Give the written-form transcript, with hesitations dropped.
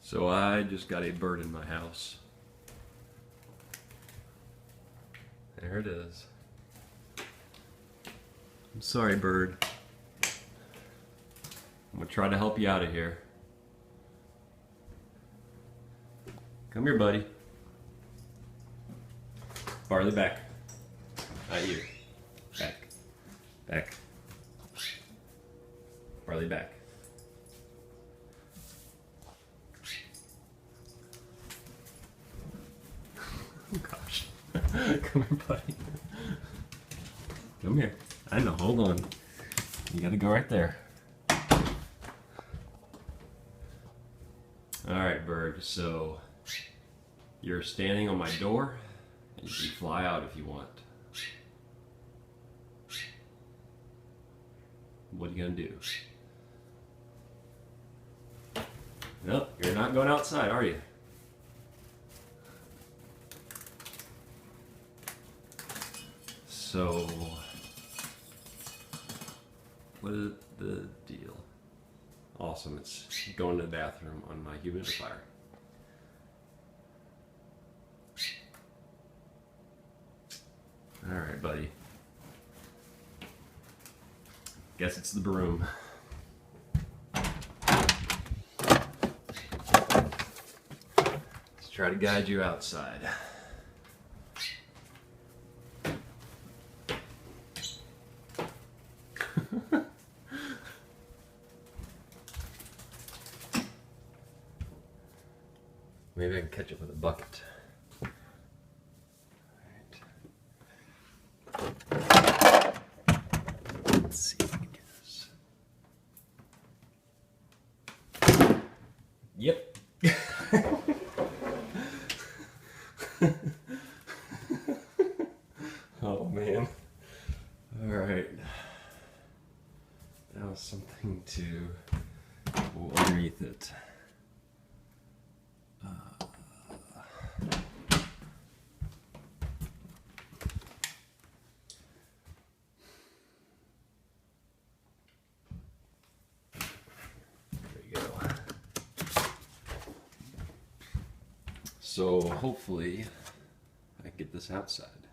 So I just got a bird in my house. There it is. I'm sorry, bird. I'm gonna try to help you out of here. Come here, buddy. Barley, back. Not you. Back. Back. Barley, back. Oh gosh. Come here, buddy. Come here. I know, hold on. You gotta go right there. Alright, bird, so you're standing on my door and you can fly out if you want. What are you gonna do? Nope, you're not going outside, are you? So, what is the deal? Awesome, it's going to the bathroom on my humidifier. Alright, buddy. Guess it's the broom. Let's try to guide you outside. Maybe I can catch it with a bucket. Alright. Let's see if I can do this. Yep. Oh man. Alright. That was something to go underneath it. So hopefully I can get this outside.